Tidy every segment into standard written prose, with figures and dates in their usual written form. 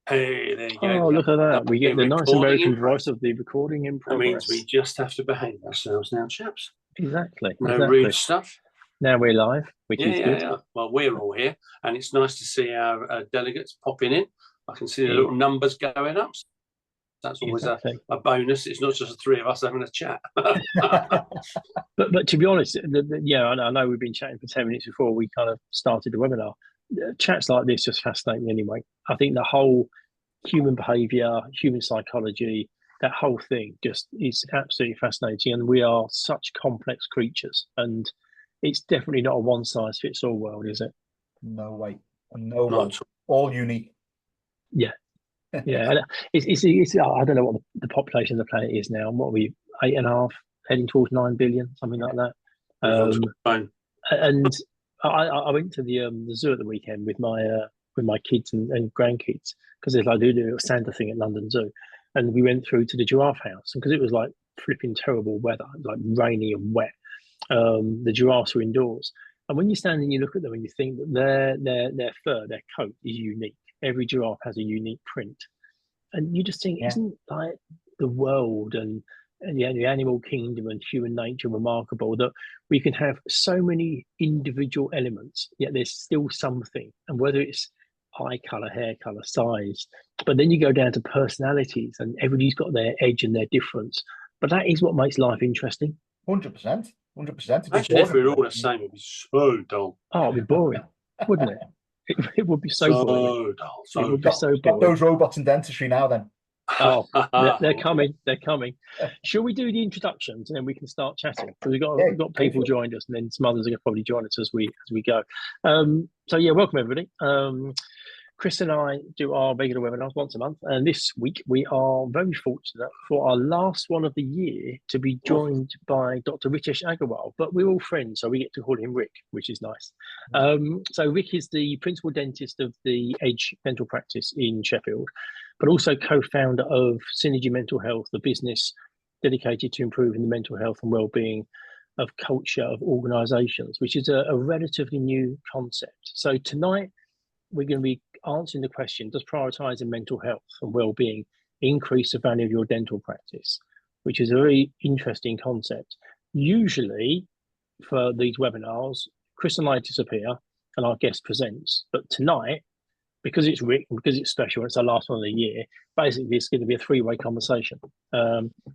Hey, there you go. Oh, look at that. We get the nice American voice Impress. of the recording in That means we progress. just have to behave ourselves now, chaps. Exactly. No Exactly. rude stuff. Now we're live, which Yeah, is yeah, good. yeah. Well, we're all here, and it's nice to see our delegates popping in. I can see the Yeah. little numbers going up. That's always Exactly. a bonus. It's not just the three of us having a chat. But to be honest, yeah, I know we've been chatting for 10 minutes before we kind of started the webinar. Chats like this just fascinate me anyway. I think the whole human behavior, human psychology, that whole thing just is absolutely fascinating. And we are such complex creatures. And it's definitely not a one size fits all world, is it? No way. No way. Not All unique. Yeah. Yeah. And it's I don't know what the population of the planet is now. What are we, 8.5, heading towards 9 billion, something like that. And I went to the zoo at the weekend with my kids and grandkids because there's like do a Santa thing at London Zoo, and we went through to the giraffe house because it was like flipping terrible weather, like rainy and wet. The giraffes were indoors, and when you stand and you look at them and you think that their fur, their coat is unique. Every giraffe has a unique print, and you just think, isn't like the world and the animal kingdom and human nature remarkable that we can have so many individual elements, yet there's still something, and whether it's eye color, hair color, size, but then you go down to personalities, and everybody's got their edge and their difference. But that is what makes life interesting. 100%. 100%. Actually, if we were all the same, it'd be so dull. Oh, it'd be boring, wouldn't it? It would be so boring. Dull. It would be so Stop boring. those robots in dentistry now, then. Oh, they're coming. They're coming. Shall we do the introductions and then we can start chatting? Because we've got people joined us, and then some others are going to probably join us as we go. So yeah, welcome everybody. Chris and I do our regular webinars once a month, and this week we are very fortunate for our last one of the year to be joined by Dr. Ritesh Aggarwal. But we're all friends, so we get to call him Rick, which is nice. So Rick is the principal dentist of the Edge Dental Practice in Sheffield, but also co-founder of Psynergy Mental Health, the business dedicated to improving the mental health and well-being of culture of organisations, which is a relatively new concept. So tonight we're going to be answering the question, does prioritising mental health and well-being increase the value of your dental practice? Which is a very interesting concept. Usually for these webinars, Chris and I disappear and our guest presents, but tonight, because it's Rick and because it's special, it's our last one of the year, basically it's going to be a three-way conversation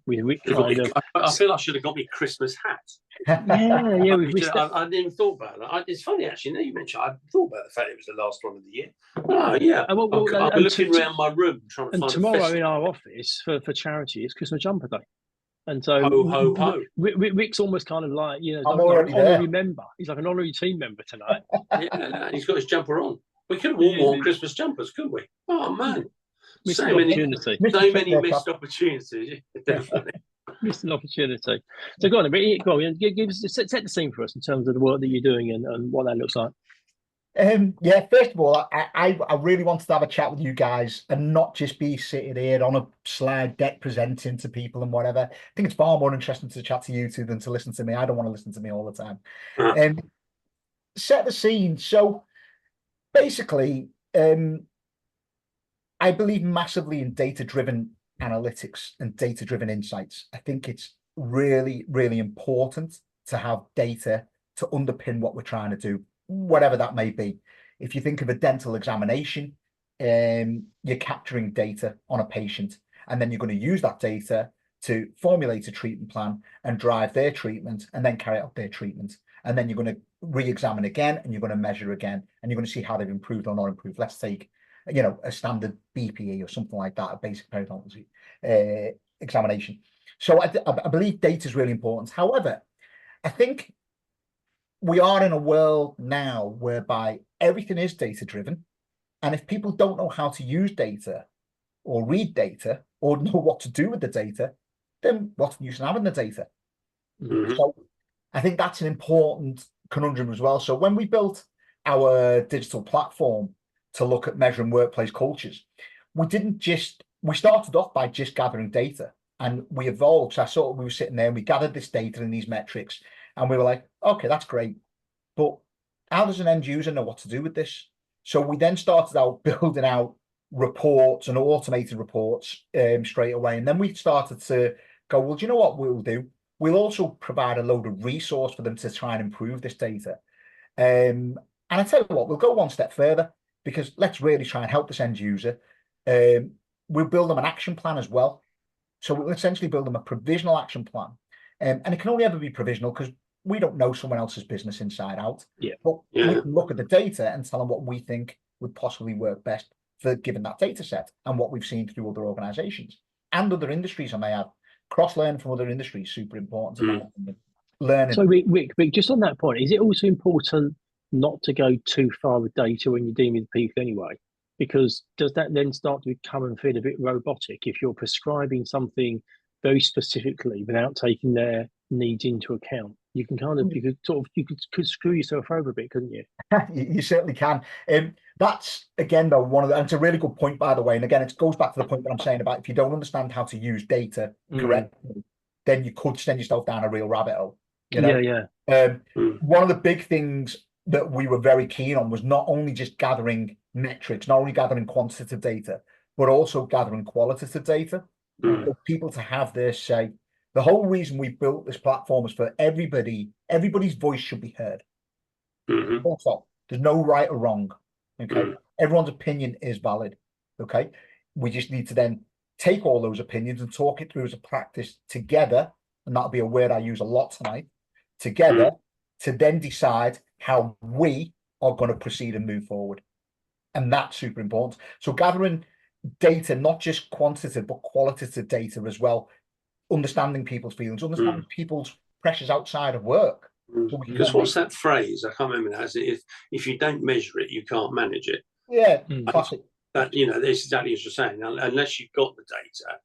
with Rick kind of... I feel I should have got me Christmas hat. Yeah, I didn't even thought about that. It's funny, actually, now you mentioned, I thought about the fact it was the last one of the year. Oh, yeah. I'm looking around my room trying to find tomorrow in our office for charity, it's Christmas jumper day. And so ho, ho, ho. Rick's almost kind of like, I'm already like an honorary member. He's like an honorary team member tonight. Yeah, he's got his jumper on. We could have worn Christmas jumpers, couldn't we? Oh, man. So many missed opportunities. Definitely. Missed an opportunity. So go on, give us set the scene for us in terms of the work that you're doing and what that looks like. Yeah, first of all, I really wanted to have a chat with you guys and not just be sitting here on a slide deck presenting to people and whatever. I think it's far more interesting to chat to you two than to listen to me. I don't want to listen to me all the time. Set the scene. So basically, I believe massively in data-driven analytics and data-driven insights. I think it's really, really important to have data to underpin what we're trying to do, whatever that may be. If you think of a dental examination, you're capturing data on a patient, and then you're going to use that data to formulate a treatment plan and drive their treatment and then carry out their treatment. And then you're going to re-examine again, and you're going to measure again, and you're going to see how they've improved or not improved. Let's take, a standard BPE or something like that, a basic periodontology examination. So I believe data is really important. However, I think we are in a world now whereby everything is data-driven. And if people don't know how to use data or read data or know what to do with the data, then what's the use in having the data? So I think that's an important conundrum as well. So when we built our digital platform to look at measuring workplace cultures, we started off by just gathering data, and we evolved. So we were sitting there and we gathered this data and these metrics, and we were like, okay, that's great, but how does an end user know what to do with this? So we then started out building out reports and automated reports straight away. And then we started to go, well, do you know what we'll do? We'll also provide a load of resource for them to try and improve this data. And I tell you what, we'll go one step further, because let's really try and help this end user. We'll build them an action plan as well. So we'll essentially build them a provisional action plan. And it can only ever be provisional because we don't know someone else's business inside out. But we can look at the data and tell them what we think would possibly work best for given that data set and what we've seen through other organizations and other industries. I may add, cross-learn from other industries, super important. Learning. So Rick, just on that point, is it also important not to go too far with data when you're dealing with people anyway? Because does that then start to become and feel a bit robotic if you're prescribing something very specifically without taking their needs into account? You can you could screw yourself over a bit, couldn't you? You certainly can. That's again though and it's a really good point, by the way. And again, it goes back to the point that I'm saying about if you don't understand how to use data correctly, then you could send yourself down a real rabbit hole. You know? One of the big things that we were very keen on was not only just gathering metrics, not only gathering quantitative data, but also gathering qualitative data for people to have their say. The whole reason we built this platform is for everybody's voice should be heard. Also, there's no right or wrong. Okay. Everyone's opinion is valid. Okay. We just need to then take all those opinions and talk it through as a practice together. And that'll be a word I use a lot tonight. Together to then decide how we are going to proceed and move forward. And that's super important. So gathering data, not just quantitative, but qualitative data as well. Understanding people's feelings, understanding people's pressures outside of work. So because what's that phrase? I can't remember now. If you don't measure it, you can't manage it. Yeah, classic. That that's exactly as you're saying. Unless you've got the data,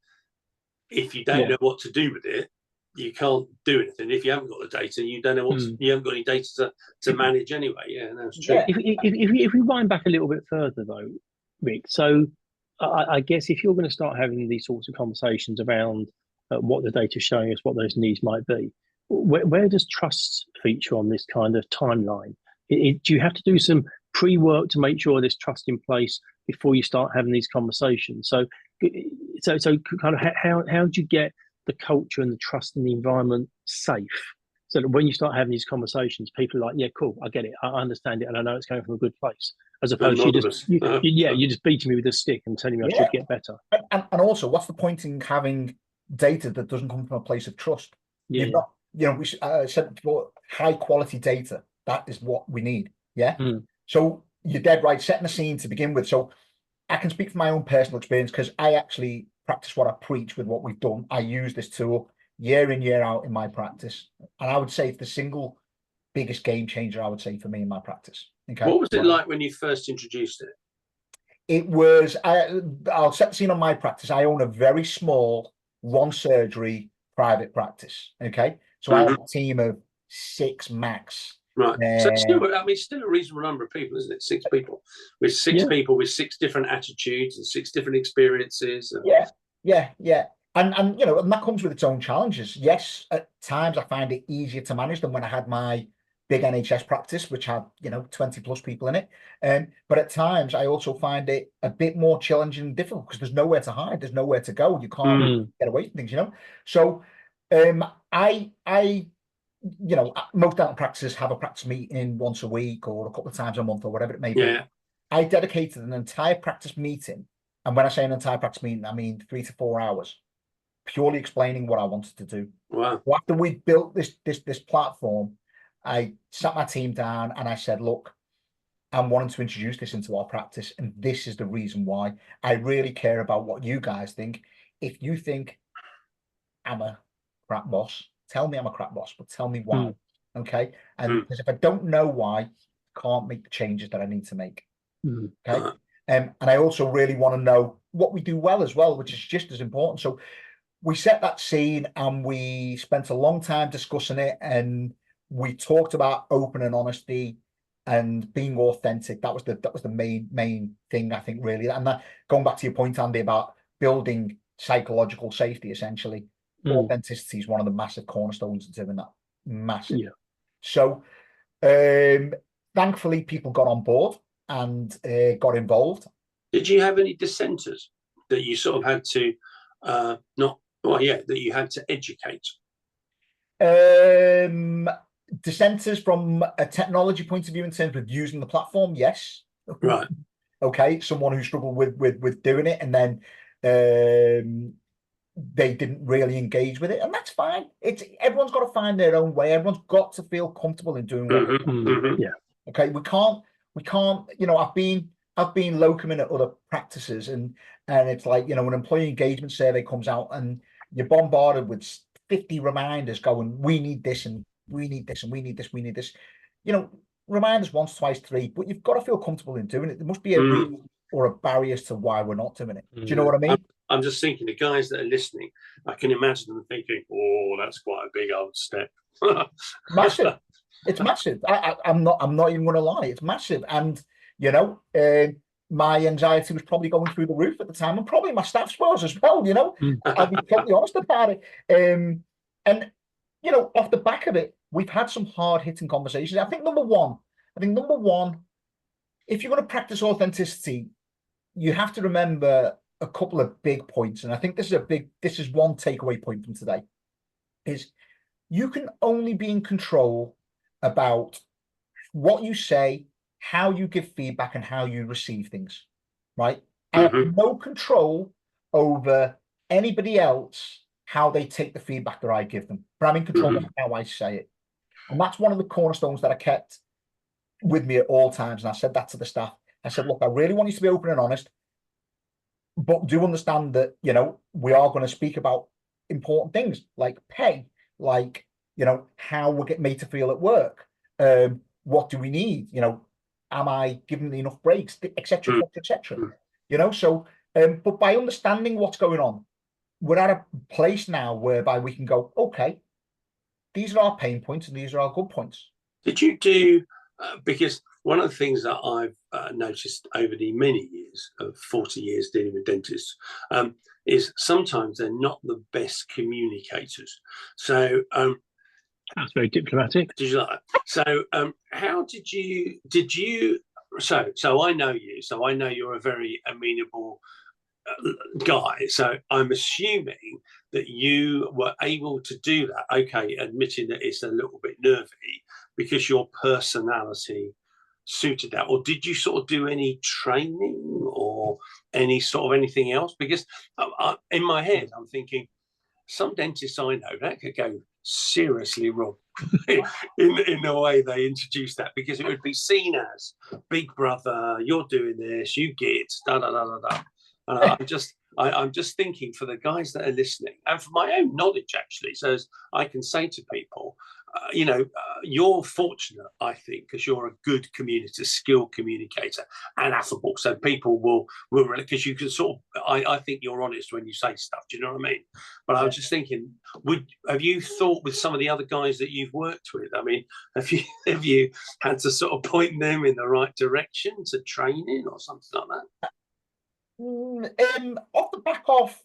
if you don't know what to do with it, you can't do anything. If you haven't got the data, you don't know what you haven't got any data to manage anyway. Yeah, that's true. Yeah. If we wind back a little bit further though, Rick, so I guess if you're going to start having these sorts of conversations around what the data is showing us, what those needs might be, where does trust feature on this kind of timeline? Do you have to do some pre-work to make sure there's trust in place before you start having these conversations? So kind of how do you get the culture and the trust in the environment safe, so that when you start having these conversations, people are like, yeah, cool, I get it, I understand it, and I know it's coming from a good place, as opposed to you're just beating me with a stick and telling me I should get better. And also, what's the point in having data that doesn't come from a place of trust? We said before, high quality data, that is what we need. So you're dead right, setting the scene to begin with. So I can speak from my own personal experience, because I actually practice what I preach with what we've done. I use this tool year in, year out in my practice. And I would say it's the single biggest game changer, I would say, for me in my practice. Okay. What was it like when you first introduced it? It was, I'll set the scene on my practice. I own a very small, one surgery private practice. Okay. So I have a team of 6 max. Right. So still a reasonable number of people, isn't it? 6 people. With 6 people with 6 different attitudes and 6 different experiences. Yeah. And and that comes with its own challenges. Yes, at times I find it easier to manage than when I had my big NHS practice, which had 20 plus people in it. But at times I also find it a bit more challenging and difficult because there's nowhere to hide, there's nowhere to go. You can't get away from things, So most dental practices have a practice meeting once a week or a couple of times a month or whatever it may be. I dedicated an entire practice meeting, and when I say an entire practice meeting, I mean 3 to 4 hours, purely explaining what I wanted to do. Wow. So after we built this platform, I sat my team down and I said, look, I'm wanting to introduce this into our practice, and this is the reason why. I really care about what you guys think. If you think I'm a crap boss, tell me I'm a crap boss, but tell me why. Okay. And because if I don't know why, I can't make the changes that I need to make. Okay. And I also really want to know what we do well as well, which is just as important. So we set that scene and we spent a long time discussing it, and we talked about open and honesty and being authentic. That was the main thing, I think, really. And that, going back to your point, Andy, about building psychological safety, essentially, authenticity is one of the massive cornerstones of doing that. Massive. So thankfully people got on board, and got involved. Did you have any dissenters that you sort of had to that you had to educate? Dissenters from a technology point of view in terms of using the platform, yes. Right. Okay, someone who struggled with doing it, and then they didn't really engage with it, and that's fine. Everyone's got to find their own way. Everyone's got to feel comfortable in doing what yeah. Okay, we can't, you know, I've been locum in at other practices, and it's like, you know, an employee engagement survey comes out and you're bombarded with 50 reminders going, we need this and we need this and we need this, we need this. You know, reminders once, twice, three, but you've got to feel comfortable in doing it. There must be a reason or a barrier to why we're not doing it. Do you know what I mean? I'm just thinking, the guys that are listening, I can imagine them thinking, oh, that's quite a big old step. Massive. It's massive. I'm not even going to lie. It's massive. And, you know, my anxiety was probably going through the roof at the time, and probably my staff's was as well, you know. I'll be totally honest about it. And, you know, off the back of it, we've had some hard-hitting conversations. I think number one, if you're going to practice authenticity, you have to remember a couple of big points. And I think this is one takeaway point from today, is you can only be in control about what you say, how you give feedback, and how you receive things, right? I have no control over anybody else, how they take the feedback that I give them, but I'm in control of how I say it. And that's one of the cornerstones that I kept with me at all times. And I said that to the staff. I said, look, I really want you to be open and honest, but do understand that, you know, we are going to speak about important things like pay, like, you know, how we'll get made to feel at work. What do we need? You know, am I giving enough breaks, etc., etc. You know, so, but by understanding what's going on, we're at a place now whereby we can go, okay, these are our pain points and these are our good points. Did you do, because one of the things that I've noticed over the many years of 40 years dealing with dentists is sometimes they're not the best communicators. So that's very diplomatic. Did you like that? So how did you so I know you, so I know you're a very amenable guy, so I'm assuming that you were able to do that, okay, admitting that it's a little bit nervy because your personality suited that. Or did you sort of do any training or any sort of anything else? Because in my head I'm thinking, some dentists I know, that could go seriously wrong in the way they introduce that, because it would be seen as big brother, you're doing this, you get da da da da da. I'm just thinking, for the guys that are listening, and for my own knowledge actually, so as I can say to people, you know, you're fortunate, I think, because you're a good skilled communicator and affable. So people will because you can sort of, I think you're honest when you say stuff. Do you know what I mean? But I was just thinking, have you thought with some of the other guys that you've worked with? I mean, have you had to sort of point them in the right direction to training or something like that? Off the back of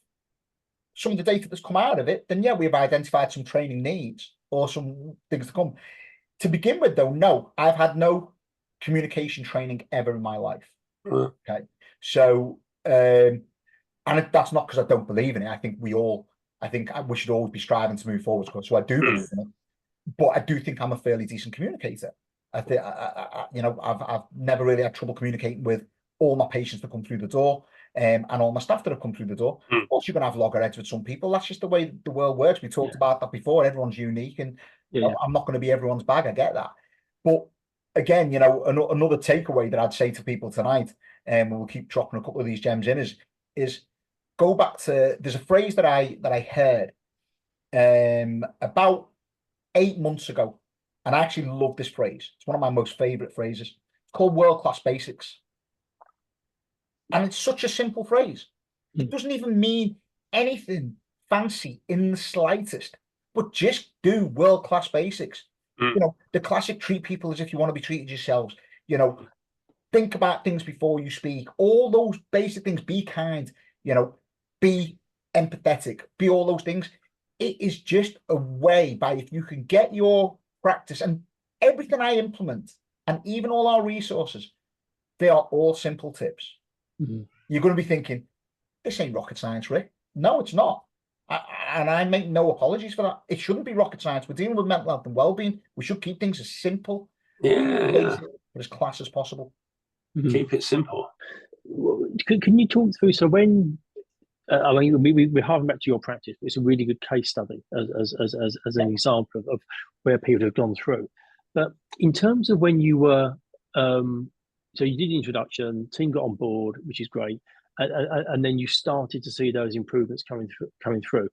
some of the data that's come out of it, then yeah, we've identified some training needs or some things to come. To begin with, though, no, I've had no communication training ever in my life. Okay, so and that's not because I don't believe in it. I think we should always be striving to move forward. So I do believe in it, but I do think I'm a fairly decent communicator. I think you know, I've never really had trouble communicating with all my patients that come through the door. And all my staff that have come through the door. Of course, you're going to have loggerheads with some people. That's just the way the world works. We talked about that before. Everyone's unique, and you know, I'm not going to be everyone's bag. I get that. But again, you know, another takeaway that I'd say to people tonight, and we'll keep dropping a couple of these gems in, is go back to, there's a phrase that I heard about 8 months ago, and I actually love this phrase. It's one of my most favorite phrases. It's called world-class basics. And it's such a simple phrase. It doesn't even mean anything fancy in the slightest, but just do world-class basics. You know, the classic treat people as if you want to be treated yourselves. You know, think about things before you speak. All those basic things. Be kind, you know, be empathetic, be all those things. It is just a way by, if you can get your practice and everything I implement, and even all our resources, They are all simple tips. Mm-hmm. You're going to be thinking, this ain't rocket science, Rick. No, it's not. And I make no apologies for that. It shouldn't be rocket science. We're dealing with mental health and well-being. We should keep things as simple, basic, but as class as possible. Mm-hmm. Keep it simple. Can you talk through, so when, I mean, we're harking back to your practice. It's a really good case study as an example of where people have gone through. But in terms of when you were, so you did the introduction, team got on board, which is great, and then you started to see those improvements coming through.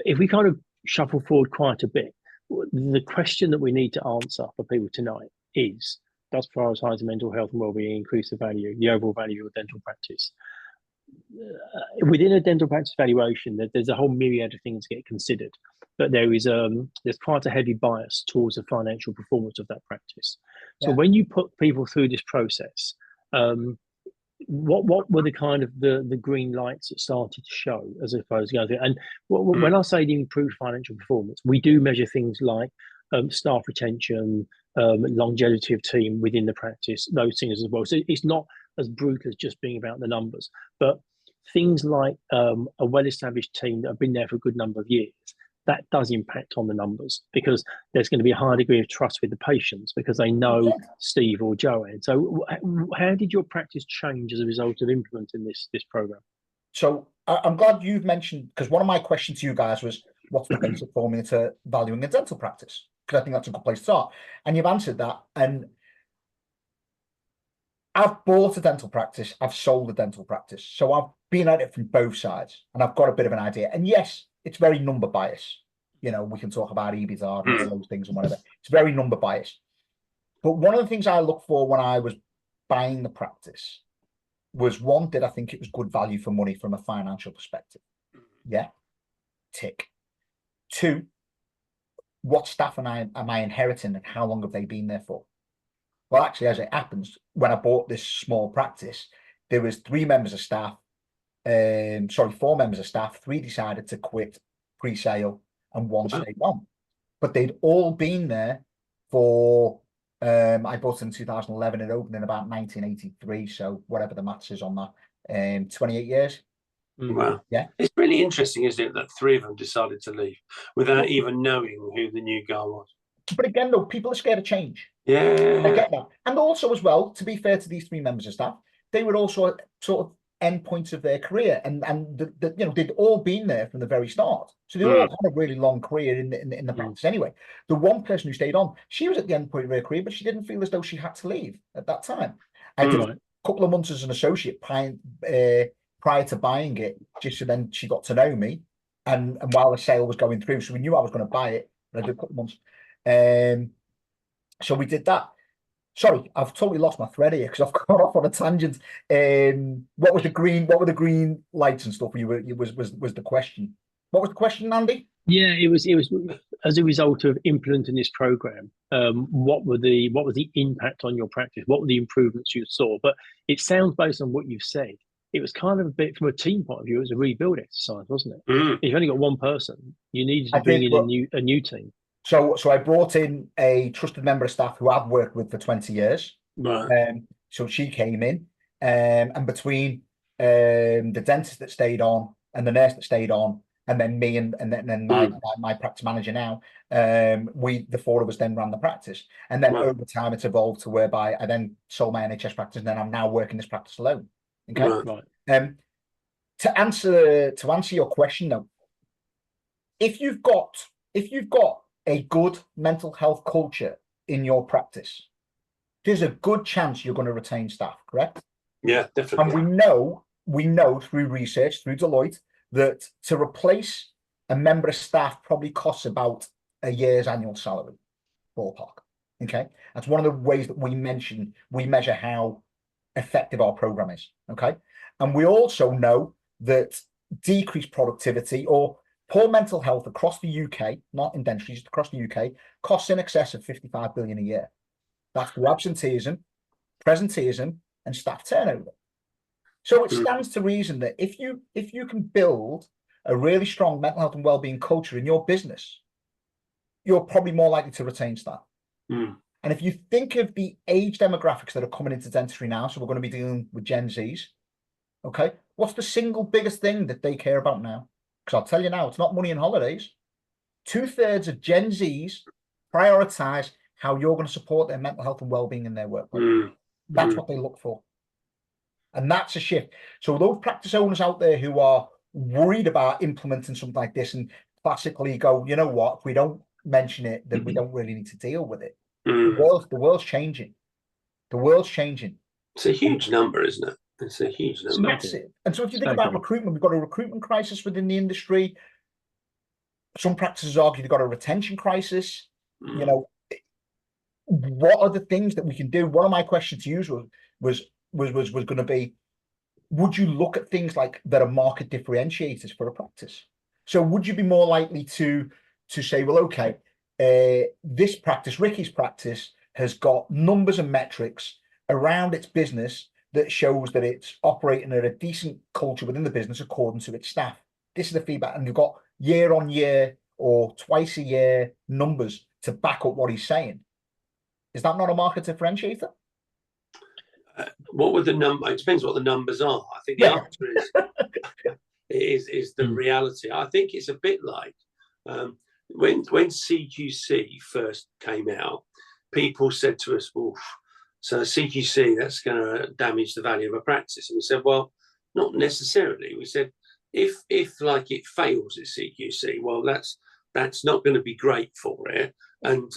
If we kind of shuffle forward quite a bit, the question that we need to answer for people tonight is: does prioritising mental health and wellbeing increase the overall value of dental practice? Within a dental practice valuation, there's a whole myriad of things that get considered, but there's quite a heavy bias towards the financial performance of that practice. So when you put people through this process, what were the kind of the green lights that started to show as opposed to going through? And when I say the improved financial performance, we do measure things like staff retention, longevity of team within the practice, those things as well. So it's not as brutal as just being about the numbers, but things like a well-established team that have been there for a good number of years, that does impact on the numbers, because there's going to be a high degree of trust with the patients because they know Steve or Joanne. So how did your practice change as a result of implementing this program? So I'm glad you've mentioned, because one of my questions to you guys was, what's the basic formula to valuing a dental practice? Because I think that's a good place to start. And you've answered that. And I've bought a dental practice, I've sold a dental practice. So I've been at it from both sides and I've got a bit of an idea. And yes, it's very number bias. You know, we can talk about EBITDA and all those things and whatever. It's very number bias. But one of the things I looked for when I was buying the practice was, one, did I think it was good value for money from a financial perspective? Yeah, tick. Two, what staff am I inheriting and how long have they been there for? Well, actually, as it happens, when I bought this small practice, there was 4 members of staff. 3 decided to quit pre-sale and 1 stayed on. But they'd all been there for, I bought it in 2011, it opened in about 1983, so whatever the maths is on that, 28 years. Wow. Yeah. It's really interesting, isn't it, that 3 of them decided to leave without even knowing who the new guy was. But again, though, people are scared of change. Yeah. I get that. And also, as well, to be fair to these 3 members of staff, they were also sort of end points of their career, and you know, they'd all been there from the very start, so they all had a really long career in the practice anyway. The one person who stayed on, she was at the end point of her career, but she didn't feel as though she had to leave at that time. I did a couple of months as an associate prior to buying it, just so then she got to know me, and while the sale was going through, so we knew I was going to buy it. But I did a couple of months, so we did that. Sorry, I've totally lost my thread here because I've gone off on a tangent. What were the green lights and stuff? Was the question? What was the question, Andy? Yeah, it was as a result of implementing this program. What was the impact on your practice? What were the improvements you saw? But it sounds, based on what you've said, it was kind of a bit, from a team point of view, it was a rebuild exercise, wasn't it? If you've only got one person, you needed to bring in a new team. So I brought in a trusted member of staff who I've worked with for 20 years. Right. So she came in, and between the dentist that stayed on and the nurse that stayed on, and then me and then my practice manager now, the 4 of us then ran the practice. And then over time it's evolved to whereby I then sold my NHS practice, and then I'm now working this practice alone. Okay. Right. To answer your question though, if you've got a good mental health culture in your practice, there's a good chance you're going to retain staff, correct? Yeah, definitely. And we know through research, through Deloitte, that to replace a member of staff probably costs about a year's annual salary, ballpark. Okay, that's one of the ways that we measure how effective our program is. Okay, and we also know that decreased productivity or poor mental health across the UK, not in dentistry, just across the UK, costs in excess of 55 billion a year. That's through absenteeism, presenteeism, and staff turnover. So it stands to reason that if you can build a really strong mental health and wellbeing culture in your business, you're probably more likely to retain staff. And if you think of the age demographics that are coming into dentistry now, so we're going to be dealing with Gen Zs, okay, what's the single biggest thing that they care about now? Because I'll tell you now, it's not money and holidays. 2/3 of Gen Zs prioritize how you're going to support their mental health and well-being in their workplace. That's what they look for. And that's a shift. So those practice owners out there who are worried about implementing something like this and classically go, you know what, if we don't mention it, then we don't really need to deal with it. The world's changing. The world's changing. It's a huge number, isn't it? It's a huge number. Massive. And so if you think about recruitment, we've got a recruitment crisis within the industry. Some practices argue they've got a retention crisis. You know, what are the things that we can do? One of my questions to you was going to be, would you look at things like that are market differentiators for a practice? So would you be more likely to say, well, okay, this practice, Ricky's practice, has got numbers and metrics around its business that shows that it's operating at a decent culture within the business according to its staff. This is the feedback. And you've got year on year or twice a year numbers to back up what he's saying. Is that not a market differentiator? What would the number? It depends what the numbers are. I think the answer is the reality. I think it's a bit like when CQC first came out, people said to us, "Oh, so CQC, that's going to damage the value of a practice." And we said, "Well, not necessarily." We said, if like it fails at CQC, well, that's not going to be great for it, and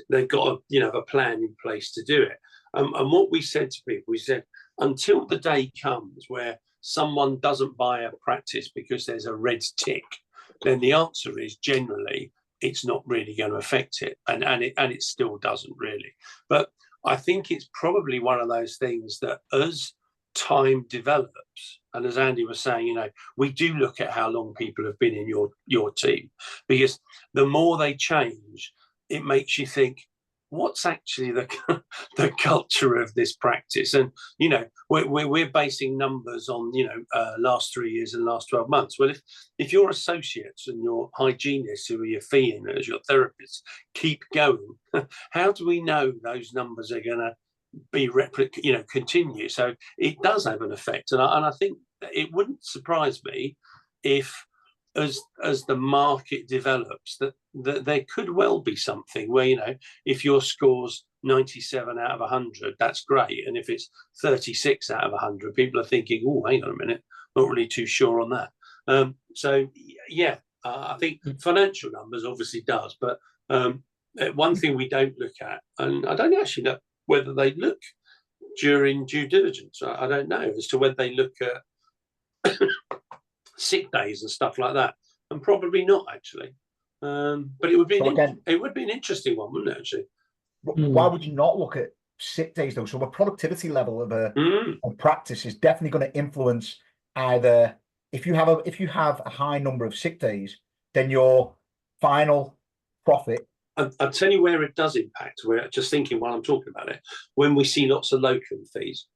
they've got a plan in place to do it. And what we said to people, we said, until the day comes where someone doesn't buy a practice because there's a red tick, then the answer is generally it's not really going to affect it, and it still doesn't really. But I think it's probably one of those things that as time develops, and as Andy was saying, we do look at how long people have been in your team, because the more they change, it makes you think, what's actually the culture of this practice? And we're basing numbers on last 3 years and last 12 months. Well, if your associates and your hygienists, who are your fee earners, your therapists, keep going, how do we know those numbers are going to be continue? So it does have an effect, and I think it wouldn't surprise me if, as the market develops, that there could well be something where if your score's 97 out of 100, that's great, and if it's 36 out of 100, people are thinking, oh, hang on a minute, not really too sure on that. I think financial numbers obviously does, but one thing we don't look at, and I don't actually know whether they look during due diligence, I don't know as to whether they look at sick days and stuff like that, and probably not actually. But it would be an interesting one, wouldn't it? Actually, why would you not look at sick days though? So the productivity level of a practice is definitely going to influence either if you have a high number of sick days, then your final profit. I'll tell you where it does impact. We're just thinking while I'm talking about it, when we see lots of locum fees,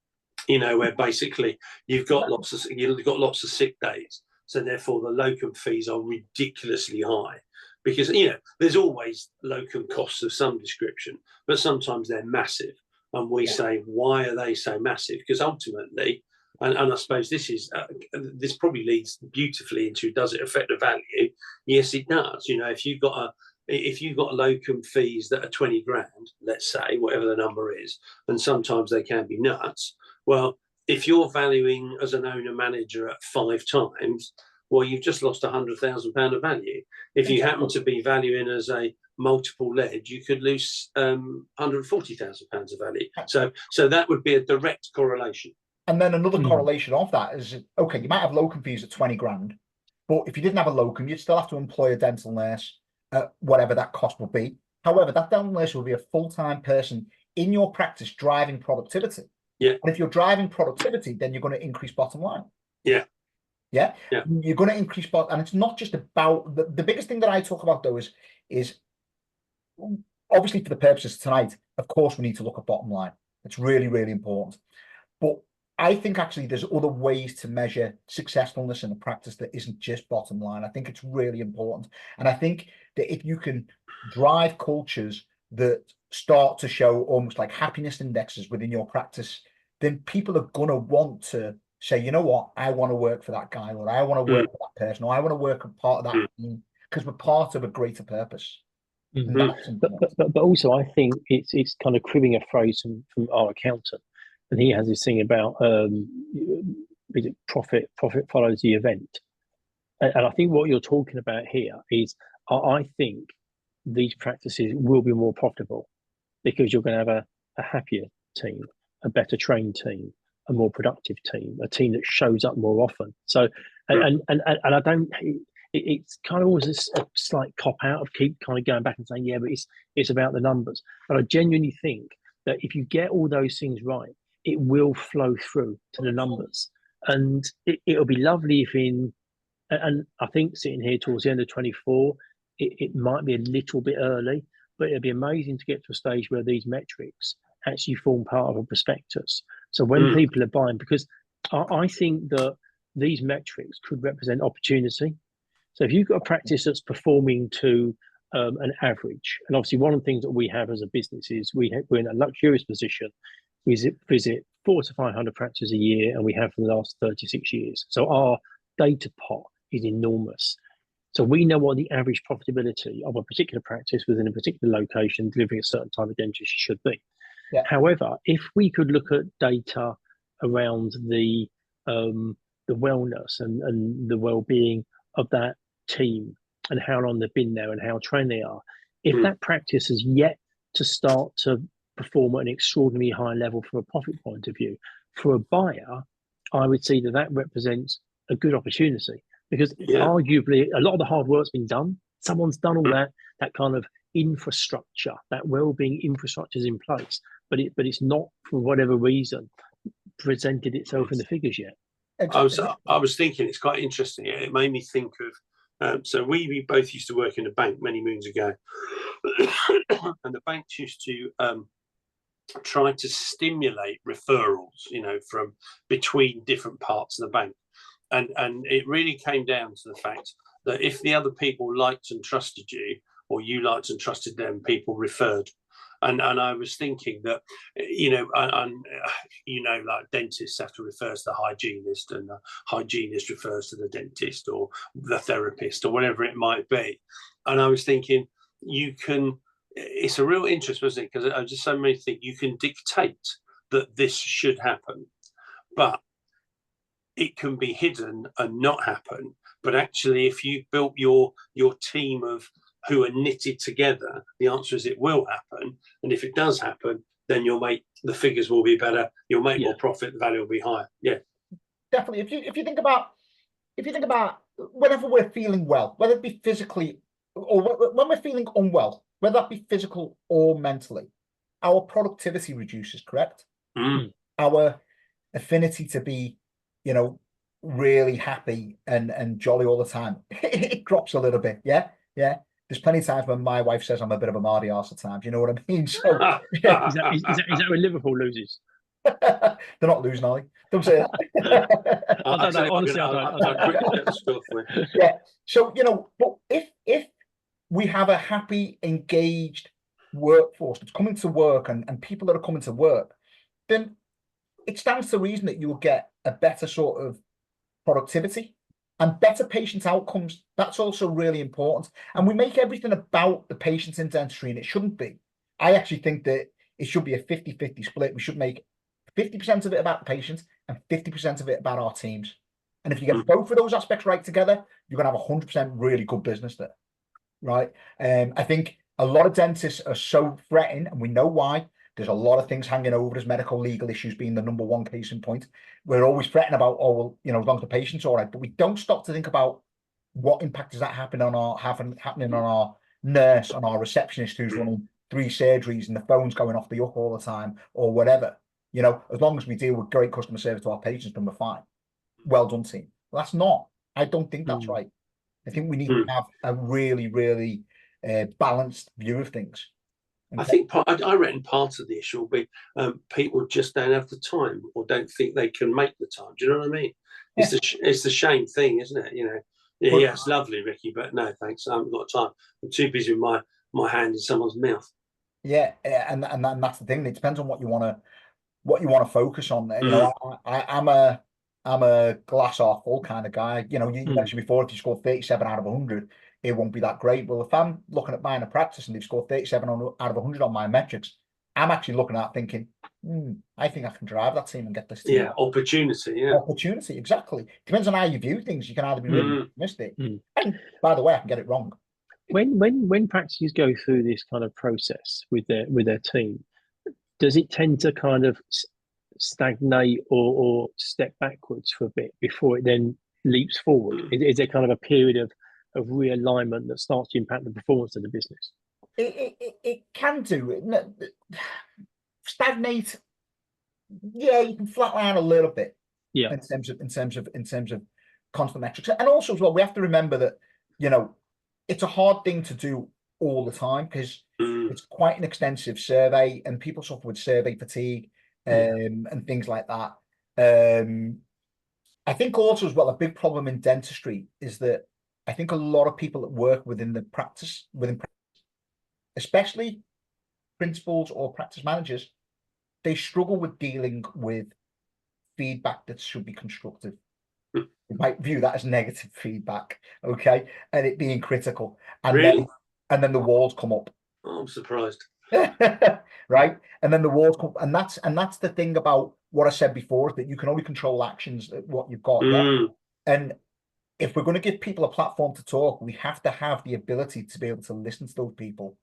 where basically you've got lots of sick days, so therefore the locum fees are ridiculously high, because there's always locum costs of some description, but sometimes they're massive, and we say, why are they so massive? Because ultimately, and I suppose this probably leads beautifully into, does it affect the value? Yes, it does. If you've got locum fees that are 20 grand, let's say, whatever the number is, and sometimes they can be nuts. Well, if you're valuing as an owner manager at 5 times, well, you've just lost £100,000 of value. If you happen to be valuing as a multiple lead, you could lose £140,000 of value. So that would be a direct correlation. And then another correlation of that is, okay, you might have locum fees at 20 grand, but if you didn't have a locum, you'd still have to employ a dental nurse, whatever that cost will be. However, that dental nurse will be a full-time person in your practice driving productivity. Yeah. And if you're driving productivity, then you're going to increase bottom line. Yeah. You're going to increase bottom, and it's not just about the biggest thing that I talk about though is obviously for the purposes tonight, of course, we need to look at bottom line. It's really, really important. But I think actually there's other ways to measure successfulness in a practice that isn't just bottom line. I think it's really important. And I think that if you can drive cultures that start to show almost like happiness indexes within your practice, then people are going to want to say, you know what, I want to work for that guy, or I want to work for that person, or I want to work a part of that team because we're part of a greater purpose. But also, I think it's kind of cribbing a phrase from our accountant, and he has this thing about is it profit follows the event, and I think what you're talking about here is I think these practices will be more profitable because you're going to have a happier team, a better trained team, a more productive team, a team that shows up more often. So, and I don't. It's kind of always a slight cop out of keep kind of going back and saying, yeah, but it's about the numbers. But I genuinely think that if you get all those things right, it will flow through to the numbers, and it'll be lovely if and I think sitting here towards the end of 24, it might be a little bit early, but it'd be amazing to get to a stage where these metrics actually form part of a prospectus. So when people are buying, because I think that these metrics could represent opportunity. So if you've got a practice that's performing to an average, and obviously one of the things that we have as a business is we're in a luxurious position. We visit 400 to 500 practices a year, and we have for the last 36 years. So our data pot is enormous. So we know what the average profitability of a particular practice within a particular location delivering a certain type of dentistry should be. Yeah. However, if we could look at data around the wellness and the well-being of that team and how long they've been there and how trained they are, if that practice has yet to start to perform at an extraordinarily high level from a profit point of view, for a buyer, I would see that represents a good opportunity because arguably a lot of the hard work's been done. Someone's done all that kind of infrastructure, that well-being infrastructure is in place, but it's not, for whatever reason, presented itself in the figures yet. I was thinking it's quite interesting. It made me think of so we both used to work in a bank many moons ago, and the banks used to try to stimulate referrals, from between different parts of the bank, and it really came down to the fact that if the other people liked and trusted you, or you liked and trusted them, people referred. And I was thinking that, like dentists have to refer to the hygienist, and the hygienist refers to the dentist or the therapist or whatever it might be. And I was thinking, it's a real interest, wasn't it? Because I just so many things you can dictate that this should happen, but it can be hidden and not happen. But actually, if you built your team of who are knitted together, the answer is it will happen. And if it does happen, then the figures will be better. You'll make more profit. The value will be higher. Yeah, definitely. If you think about whenever we're feeling well, whether it be physically or when we're feeling unwell, whether that be physical or mentally, our productivity reduces. Correct. Our affinity to be, really happy and jolly all the time, it drops a little bit. Yeah. There's plenty of times when my wife says I'm a bit of a mardy arse at times. You know what I mean? So is that when Liverpool loses? They're not losing, are they? Don't say that. I don't know. Honestly, I don't. Yeah. So but if we have a happy, engaged workforce that's coming to work and people that are coming to work, then it stands to reason that you will get a better sort of productivity and better patient outcomes. That's also really important. And we make everything about the patients in dentistry, and it shouldn't be. I actually think that it should be a 50-50 split. We should make 50% of it about the patients and 50% of it about our teams. And if you get both of those aspects right together, you're going to have 100% really good business there, right? I think a lot of dentists are so threatened, and we know why. There's a lot of things hanging over us, medical legal issues being the number one case in point. We're always fretting about, as long as the patient's all right, but we don't stop to think about what impact is that happening on our nurse, on our receptionist who's running 3 surgeries and the phone's going off the hook all the time or whatever. As long as we deal with great customer service to our patients, then we're fine. Well done, team. Well, that's not. I don't think that's right. I think we need to have a really, really balanced view of things. I think I reckon part of the issue will be people just don't have the time or don't think they can make the time. Do you know what I mean? Yeah. It's the shame thing, isn't it? Yeah, it's lovely, Ricky, but no, thanks. I haven't got time. I'm too busy with my hand in someone's mouth. Yeah, and that's the thing. It depends on what you want to focus on. You know, I'm a glass half full kind of guy. You know, you mentioned before, if you score 37 out of 100, it won't be that great. Well, if I'm looking at buying a practice and they've scored 37 out of 100 on my metrics, I'm actually looking at thinking, I think I can drive that team and get this team. Yeah, opportunity. Yeah, opportunity. Exactly. Depends on how you view things. You can either be really optimistic, and by the way, I can get it wrong. When practices go through this kind of process with their team, does it tend to kind of stagnate or step backwards for a bit before it then leaps forward? Is there kind of a period of realignment that starts to impact the performance of the business? It can do. Stagnate. Yeah, you can flatline a little bit. Yeah. In terms of constant metrics, and also as well, we have to remember that, you know, it's a hard thing to do all the time because it's quite an extensive survey, and people suffer with survey fatigue and things like that. I think also as well, a big problem in dentistry is that I think a lot of people that work within practice, especially principals or practice managers, they struggle with dealing with feedback that should be constructive. You might view that as negative feedback, okay, and it being critical, and really? then the walls come up. Oh, I'm surprised. Right, and then the walls come, and that's the thing about what I said before, is that you can only control actions at what you've got. Yeah? And if we're going to give people a platform to talk, we have to have the ability to be able to listen to those people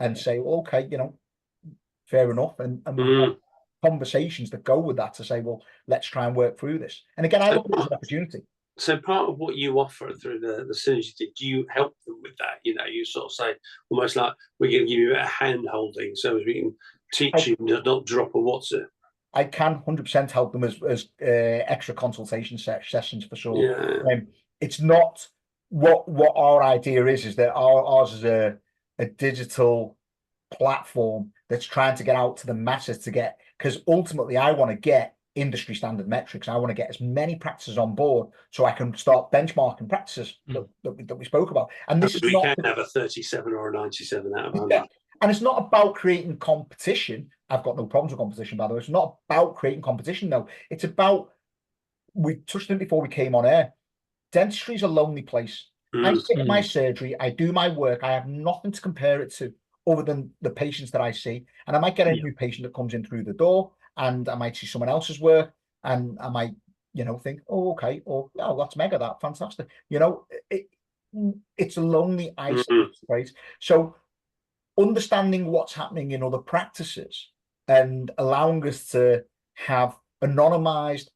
and say, well, okay, you know, fair enough, and conversations that go with that to say, well, let's try and work through this. And again, I look at it as an opportunity. So part of what you offer through the Synergy, do you help them with that? You know, you sort of say almost like, we're going to give you a hand holding so we can teach you not drop a what's it. I can 100% help them as extra consultation sessions for sure. Yeah. It's not what our idea is that ours is a digital platform that's trying to get out to the masses because ultimately I want to get industry standard metrics. I want to get as many practices on board so I can start benchmarking practices that we spoke about. And this we can have a 37 or a 97 out of 100. Yeah. And it's not about creating competition. I've got no problems with competition, by the way. It's not about creating competition, though. It's about, we touched on it before we came on air, dentistry is a lonely place. I sit in my surgery, I do my work, I have nothing to compare it to other than the patients that I see. And I might get a new patient that comes in through the door, and I might see someone else's work, and I might, you know, think, oh, okay, or oh, that's mega, that fantastic. You know, it's a lonely, isolated place. So understanding what's happening in other practices and allowing us to have anonymized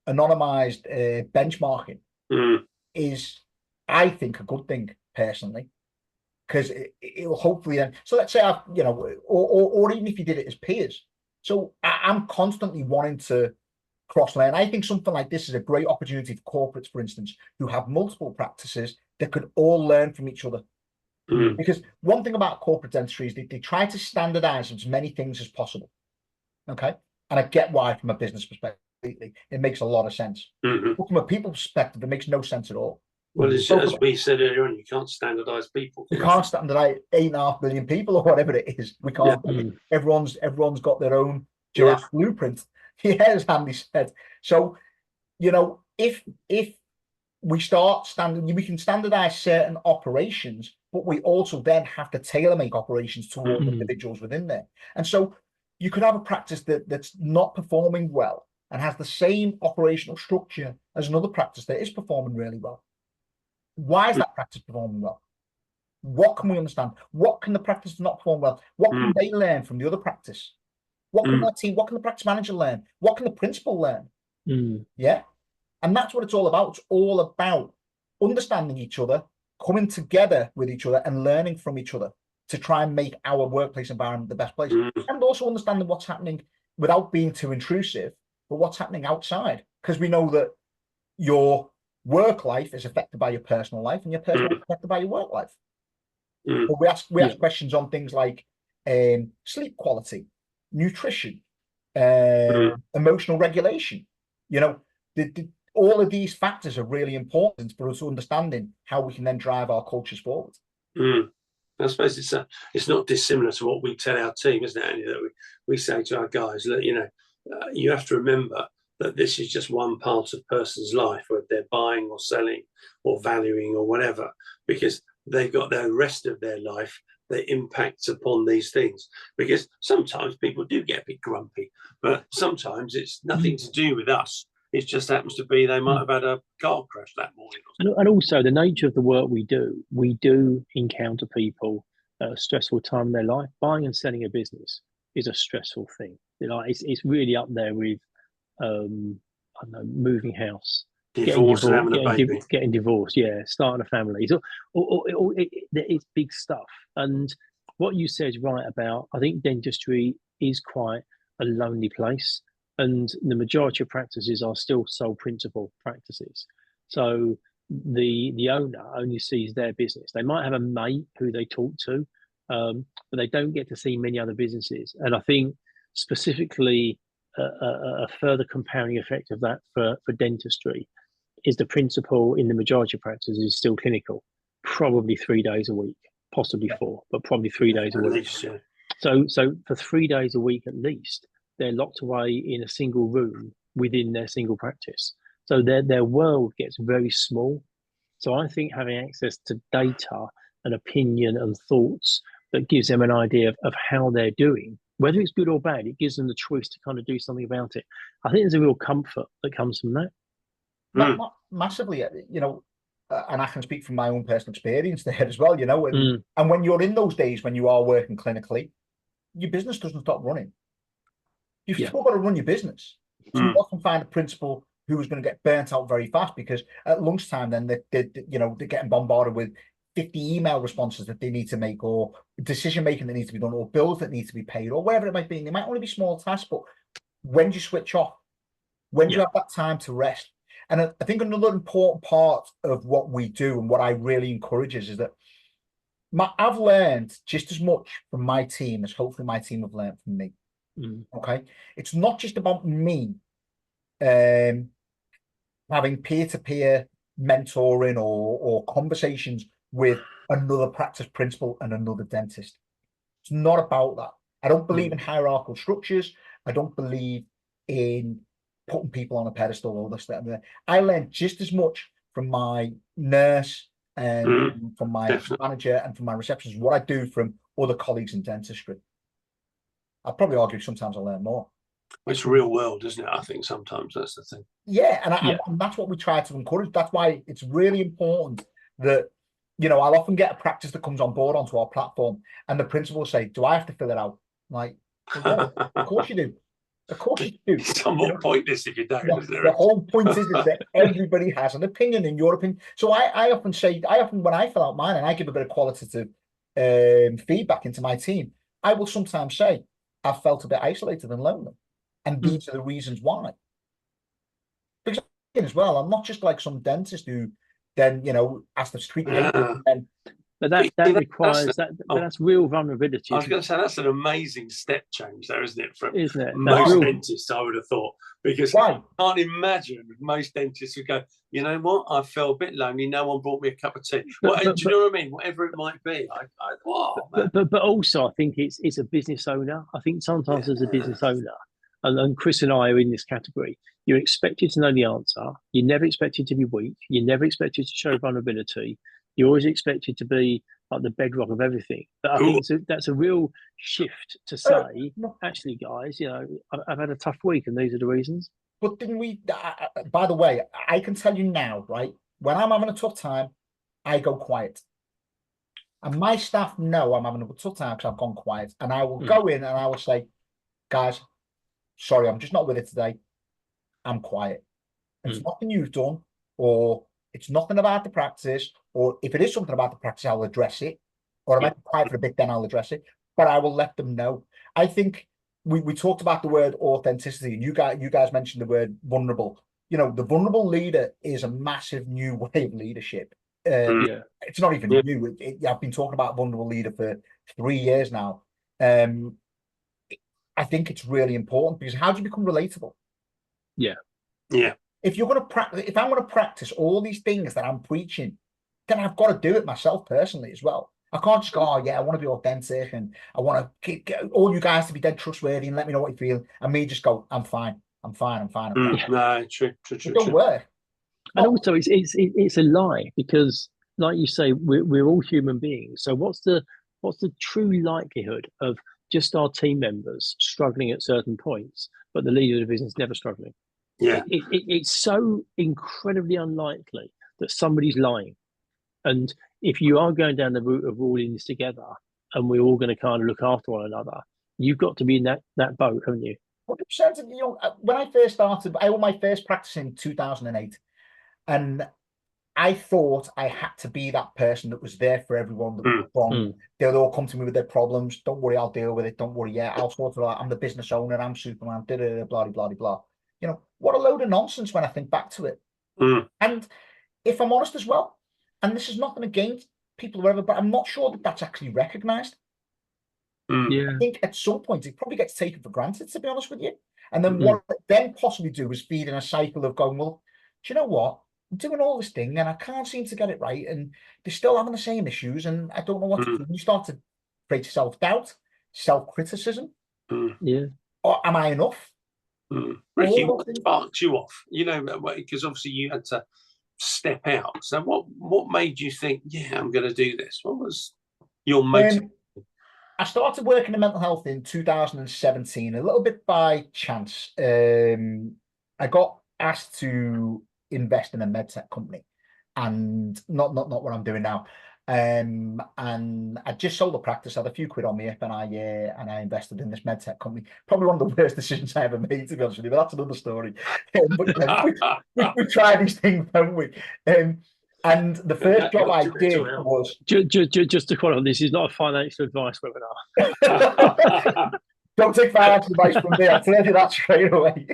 benchmarking is, I think, a good thing personally, because it will hopefully then. So let's say you know, or even if you did it as peers. So I'm constantly wanting to cross learn. I think something like this is a great opportunity for corporates, for instance, who have multiple practices that could all learn from each other. Because one thing about corporate dentistry is they try to standardize as many things as possible. Okay. And I get why from a business perspective. It makes a lot of sense. But from a people perspective, it makes no sense at all. Well, as we said earlier on, you can't standardize people. You can't standardize 8.5 billion people or whatever it is. We can't. Everyone's got their own giraffe blueprint. Yeah, as Andy said. So, you know, if we start we can standardize certain operations, but we also then have to tailor make operations toward individuals within there. And so you could have a practice that's not performing well and has the same operational structure as another practice that is performing really well. Why is that practice performing well? What can we understand? What can the practice not perform well? What can they learn from the other practice? What can their team, what can the practice manager learn? What can the principal learn? Yeah. And that's what it's all about. It's all about understanding each other, coming together with each other and learning from each other to try and make our workplace environment the best place. And also understanding what's happening without being too intrusive, but what's happening outside. Because we know that your work life is affected by your personal life and your personal life is affected by your work life. But we ask questions on things like sleep quality, nutrition, emotional regulation. You know, all of these factors are really important for us understanding how we can then drive our cultures forward. I suppose it's not dissimilar to what we tell our team, isn't it, Andy? That we say to our guys that, you know, you have to remember that this is just one part of a person's life, whether they're buying or selling or valuing or whatever, because they've got the rest of their life that impacts upon these things. Because sometimes people do get a bit grumpy, but sometimes it's nothing to do with us. It just happens to be they might have had a car crash that morning. And also the nature of the work we do encounter people at a stressful time in their life. Buying and selling a business is a stressful thing. You know, it's really up there with I don't know, moving house, Divorce and having a baby. Getting divorced, yeah, starting a family. So it's big stuff. And what you said is right about, I think dentistry is quite a lonely place, and the majority of practices are still sole principal practices. So the owner only sees their business. They might have a mate who they talk to, but they don't get to see many other businesses. And I think specifically a further compounding effect of that for dentistry is the principal in the majority of practices is still clinical, probably 3 days a week, possibly 4, but probably 3 days a week. So for 3 days a week at least, they're locked away in a single room within their single practice. So their world gets very small. So I think having access to data and opinion and thoughts that gives them an idea of how they're doing, whether it's good or bad, it gives them the choice to kind of do something about it. I think there's a real comfort that comes from that. Not massively, you know, and I can speak from my own personal experience there as well, you know, and when you're in those days when you are working clinically, your business doesn't stop running. You've still got to run your business. So you often find a principal who is going to get burnt out very fast, because at lunchtime then they're getting bombarded with 50 email responses that they need to make, or decision making that needs to be done, or bills that need to be paid, or whatever it might be. And they might only be small tasks, but when do you switch off? When do you have that time to rest? And I think another important part of what we do and what I really encourage is that I've learned just as much from my team as hopefully my team have learned from me. Okay, it's not just about me having peer-to-peer mentoring or conversations with another practice principal and another dentist. It's not about that. I don't believe in hierarchical structures. I don't believe in putting people on a pedestal, all this, that, and that. I learned just as much from my nurse and from my manager and from my receptionist, what I do from other colleagues in dentistry. I'd probably argue sometimes I learn more. It's real world, isn't it? I think sometimes that's the thing. Yeah, and that's what we try to encourage. That's why it's really important that, you know, I'll often get a practice that comes on board onto our platform, and the principal will say, "Do I have to fill it out?" I'm like, well, yeah, of course you do. Of course you do. It's somewhat pointless if you don't. The whole point is that everybody has an opinion, in your opinion. So I often when I fill out mine and I give a bit of qualitative feedback into my team, I will sometimes say, I've felt a bit isolated and lonely. And these are the reasons why. Because as well, I'm not just like some dentist who then, you know, has to treat people and but that requires that's real vulnerability. I was going to say that's an amazing step change there, isn't it? From isn't it? Most dentists, I would have thought, because I can't imagine most dentists would go, you know what, I felt a bit lonely. No one brought me a cup of tea. Do you know what I mean? Whatever it might be. But also, I think it's a business owner. I think sometimes as a business owner, and Chris and I are in this category, you're expected to know the answer. You're never expected to be weak. You're never expected to show vulnerability. You're always expected to be like the bedrock of everything. But I think that's a real shift to say, actually, guys, you know, I've had a tough week and these are the reasons. But didn't we, by the way, I can tell you now, right? When I'm having a tough time, I go quiet. And my staff know I'm having a tough time because I've gone quiet. And I will go in and I will say, guys, sorry, I'm just not with it today. I'm quiet. It's nothing you've done, or it's nothing about the practice, or if it is something about the practice, I'll address it. Or I might be quiet for a bit, then I'll address it. But I will let them know. I think we talked about the word authenticity, and you guys mentioned the word vulnerable. You know, the vulnerable leader is a massive new way of leadership. It's not even new. I've been talking about vulnerable leader for 3 years now. I think it's really important, because how do you become relatable? Yeah. If you're going to practice, if I'm going to practice all these things that I'm preaching, then I've got to do it myself personally as well. I can't just go, oh yeah, I want to be authentic and I want to get all you guys to be dead trustworthy and let me know what you feel. And me just go, I'm fine. I'm fine. No, true. It don't work. And also, it's a lie, because, like you say, we're all human beings. So what's the true likelihood of just our team members struggling at certain points, but the leader of the business never struggling? Yeah. It's so incredibly unlikely that somebody's lying. And if you are going down the route of all in this together, and we're all going to kind of look after one another, you've got to be in that boat, haven't you? 100%. You know, when I first started, I had my first practice in 2008. And I thought I had to be that person that was there for everyone that was wrong. They'll all come to me with their problems. Don't worry, I'll deal with it. Don't worry, yeah, I'll sort it out. I'm the business owner. I'm Superman. Blah, blah, blah. You know, what a load of nonsense when I think back to it. And if I'm honest as well, and this is nothing against people or whatever, but I'm not sure that that's actually recognised. Yeah. I think at some point it probably gets taken for granted, to be honest with you. And then what I then possibly do is feed in a cycle of going, well, do you know what? I'm doing all this thing and I can't seem to get it right, and they're still having the same issues, and I don't know what to do. You start to create self-doubt, self-criticism. Yeah. Or am I enough? Ricky, what sparked you off? You know, because obviously you had to step out. So what made you think, yeah, I'm going to do this? What was your motive? I started working in mental health in 2017, a little bit by chance. I got asked to invest in a medtech company, and not what I'm doing now. And I just sold the practice, I had a few quid on me, and I invested in this medtech company. Probably one of the worst decisions I ever made, to be honest with you, but that's another story. But we try these things, don't we? And the first job I did was... Just to qualify, this is not a financial advice webinar. Don't take financial advice from me, I'll tell you that straight away.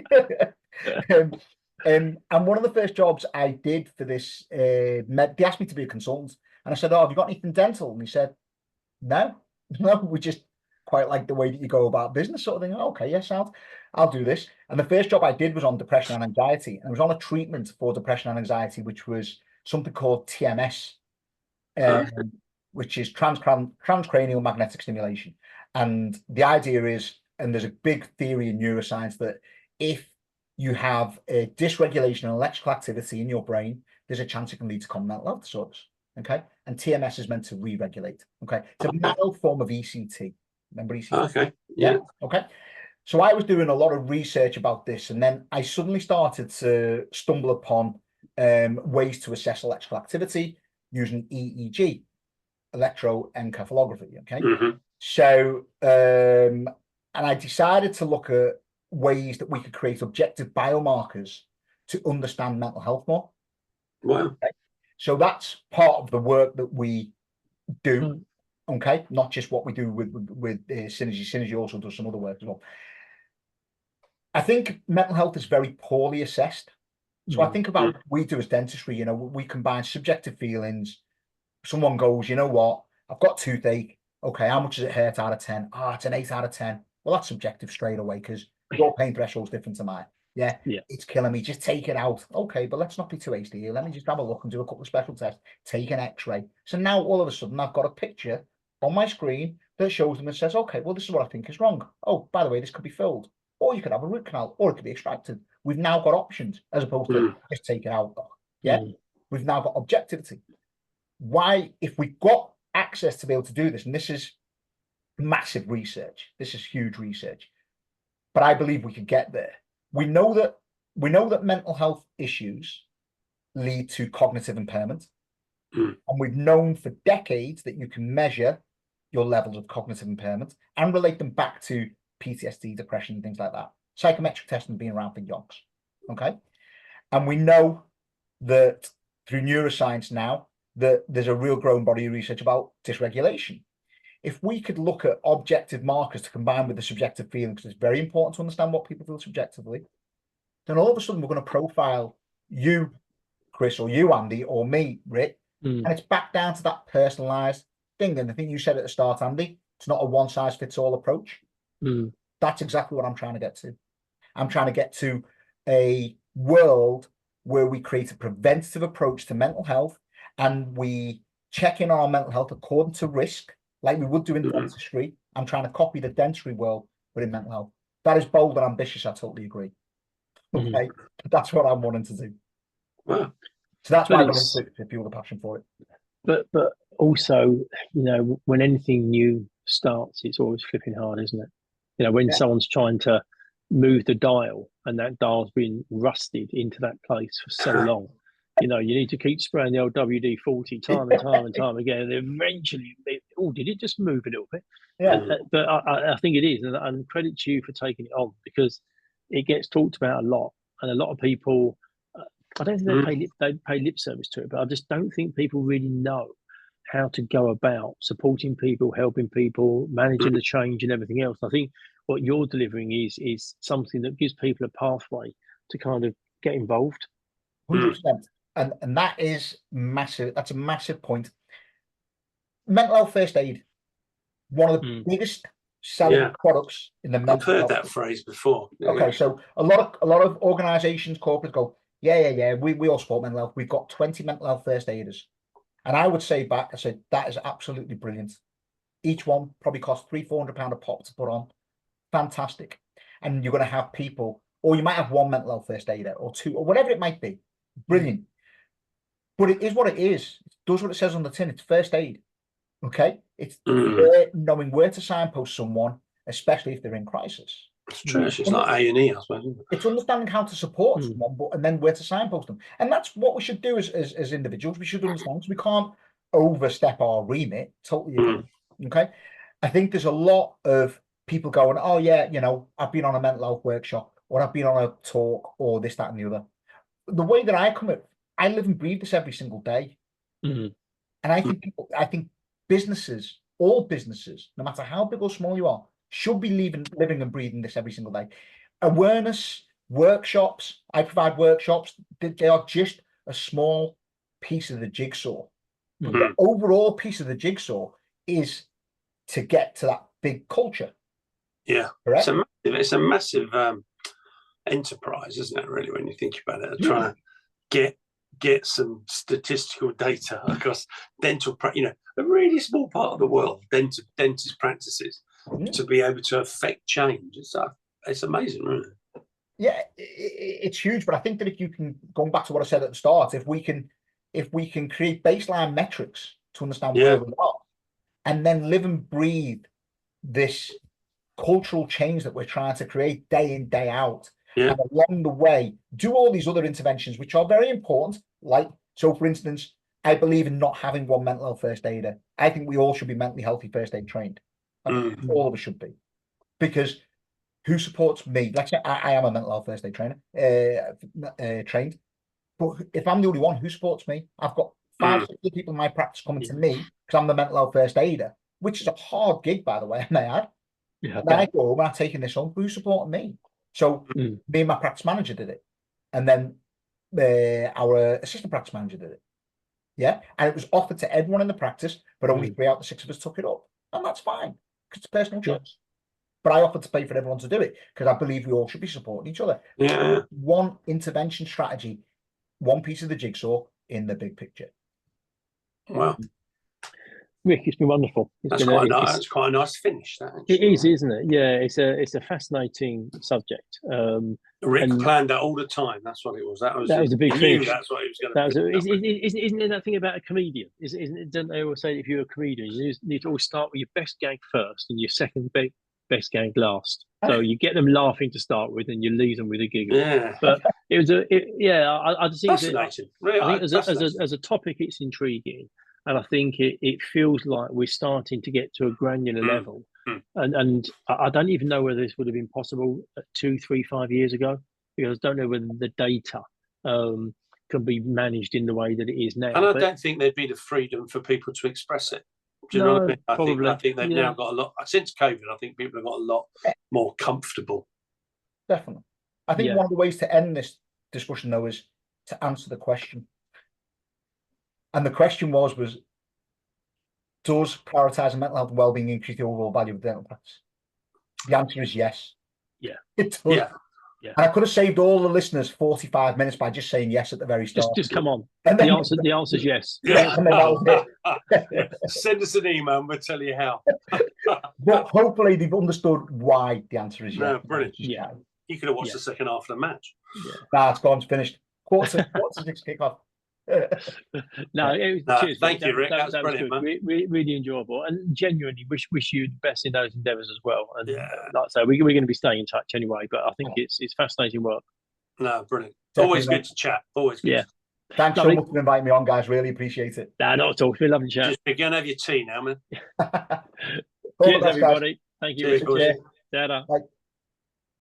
And one of the first jobs I did for this, they asked me to be a consultant. And I said, oh, have you got anything dental? And he said, no, we just quite like the way that you go about business, sort of thing. Okay, yes, I'll do this. And the first job I did was on depression and anxiety. And I was on a treatment for depression and anxiety, which was something called TMS, which is transcranial magnetic stimulation. And the idea is, and there's a big theory in neuroscience, that if you have a dysregulation in electrical activity in your brain, there's a chance it can lead to common mental health disorders. Okay. And TMS is meant to re-regulate. Okay. It's a mild form of ECT. Remember ECT? Okay. Yeah. Okay. So I was doing a lot of research about this, and then I suddenly started to stumble upon ways to assess electrical activity using EEG, electroencephalography. Okay. So, and I decided to look at ways that we could create objective biomarkers to understand mental health more. Wow. Okay? So that's part of the work that we do. Okay, not just what we do with Synergy. Synergy also does some other work as well. I think mental health is very poorly assessed. So I think about what we do as dentistry. You know, we combine subjective feelings. Someone goes, you know what, I've got toothache. Okay, how much does it hurt out of 10? Ah, it's an 8 out of 10. Well, that's subjective straight away, because your pain threshold is different to mine. Yeah, it's killing me. Just take it out. Okay, but let's not be too hasty here. Let me just have a look and do a couple of special tests. Take an X-ray. So now all of a sudden I've got a picture on my screen that shows them and says, okay, well, this is what I think is wrong. Oh, by the way, this could be filled. Or you could have a root canal, or it could be extracted. We've now got options as opposed to just take it out. Yeah, we've now got objectivity. Why, if we've got access to be able to do this, and this is massive research, this is huge research, but I believe we could get there. We know that mental health issues lead to cognitive impairment. And we've known for decades that you can measure your levels of cognitive impairment and relate them back to PTSD, depression, and things like that. Psychometric testing has been around for yonks. Okay. And we know that through neuroscience now that there's a real growing body of research about dysregulation. If we could look at objective markers to combine with the subjective feeling, because it's very important to understand what people feel subjectively, then all of a sudden we're going to profile you, Chris, or you, Andy, or me, Rick, and it's back down to that personalized thing. And I think you said at the start, Andy, it's not a one-size-fits-all approach. That's exactly what I'm trying to get to. I'm trying to get to a world where we create a preventative approach to mental health, and we checking our mental health according to risk, like we would do in dentistry. I'm trying to copy the dentistry world, but in mental health. That is bold and ambitious. I totally agree. Okay, that's what I'm wanting to do. Wow. So that's why I got into it, to fuel the passion for it. But also, when anything new starts, it's always flipping hard, isn't it? When someone's trying to move the dial and that dial's been rusted into that place for so long, you need to keep spraying the old WD-40 time and time and time again, and eventually, did it just move a little bit? Yeah. But I think it is, and credit to you for taking it on, because it gets talked about a lot, and a lot of people. I don't think they pay lip service to it, but I just don't think people really know how to go about supporting people, helping people, managing the change and everything else. I think what you're delivering is something that gives people a pathway to kind of get involved. 100%. And that is massive. That's a massive point. Mental health first aid, one of the biggest selling products in the mental health. I've heard that phrase before. Okay, so a lot of organizations, corporates go, yeah, we all support mental health. We've got 20 mental health first aiders. And I would say back, I said, that is absolutely brilliant. Each one probably costs £300-400 a pop to put on. Fantastic. And you're going to have people, or you might have one mental health first aider or two, or whatever it might be. Brilliant. But it is what it is. It does what it says on the tin. It's first aid. Okay? It's knowing where to signpost someone, especially if they're in crisis. It's true. It's like A&E, I suppose. It's understanding how to support someone, and then where to signpost them. And that's what we should do as individuals. We should understand, because we can't overstep our remit. Totally agree. Okay? I think there's a lot of people going, oh, yeah, I've been on a mental health workshop, or I've been on a talk, or this, that, and the other. The way that I come at, I live and breathe this every single day. And I think businesses, all businesses, no matter how big or small you are, should be living and breathing this every single day. Awareness, workshops, I provide workshops, they are just a small piece of the jigsaw. The overall piece of the jigsaw is to get to that big culture. Yeah, correct? It's a massive enterprise, isn't it, really, when you think about it? Trying to get some statistical data across dental practice, a really small part of the world, dentist practices, to be able to affect change. It's amazing, really. Yeah, it's huge. But I think that if you can, going back to what I said at the start, if we can create baseline metrics to understand where we are, and then live and breathe this cultural change that we're trying to create day in, day out, and along the way, do all these other interventions, which are very important. Like, so for instance, I believe in not having one mental health first aider. I think we all should be mentally healthy first aid trained. All of us should be. Because who supports me? Let's say I am a mental health first aid trainer, trained. But if I'm the only one, who supports me? I've got 5-6 people in my practice coming to me because I'm the mental health first aider, which is a hard gig, by the way, I may add. And then I go home and I'm taking this on. Who's supporting me? So me and my practice manager did it. And then our assistant practice manager did it. Yeah. And it was offered to everyone in the practice, but only 3 out of the 6 of us took it up. And that's fine, because it's personal choice. But I offered to pay for everyone to do it, because I believe we all should be supporting each other. Yeah. One intervention strategy, one piece of the jigsaw in the big picture. Wow. Rick, it's been wonderful. That's quite a nice finish. That actually. It is, isn't it? Yeah, it's a fascinating subject. Rick planned that all the time. That's what it was. That was a big finish. That's what he was going to. Isn't there that thing about a comedian? Don't they always say if you're a comedian, you need to always start with your best gag first and your second best gag last. So you get them laughing to start with, and you leave them with a giggle. Yeah. But it was I just think fascinating. I think as a topic, it's intriguing. And I think it feels like we're starting to get to a granular level. And I don't even know whether this would have been possible 2, 3, 5 years ago, because I don't know whether the data can be managed in the way that it is now. And I don't think there'd be the freedom for people to express it. Do you know what I mean? I think they've now got a lot, since COVID, I think people have got a lot more comfortable. Definitely. I think one of the ways to end this discussion, though, is to answer the question. And the question was, does prioritising mental health and wellbeing increase the overall value of dental practice? The answer is yes. Yeah. It does. Yeah. Yeah. And I could have saved all the listeners 45 minutes by just saying yes at the very start. Just come on. And then, The answer is yes. Yeah, and then that was it. Send us an email and we'll tell you how. But hopefully they've understood why the answer is yes. No, brilliant. Yeah. You could have watched the second half of the match. Yeah. Nah, it's gone, it's finished. Quarter to 6 kickoff. Cheers. Thank you, Rick. That was brilliant, good. man. Really enjoyable, and genuinely wish you the best in those endeavours as well. And Yeah. like I say, we're going to be staying in touch anyway. But I think it's fascinating work. No, brilliant. Definitely, Always good to chat. Always good. Yeah. Thanks so much for inviting me on, guys. Really appreciate it. Nah, not at all. It's been a lovely chat. Just begin to have your tea now, man. Cheers, everybody. Thank you. Cheers, Bye.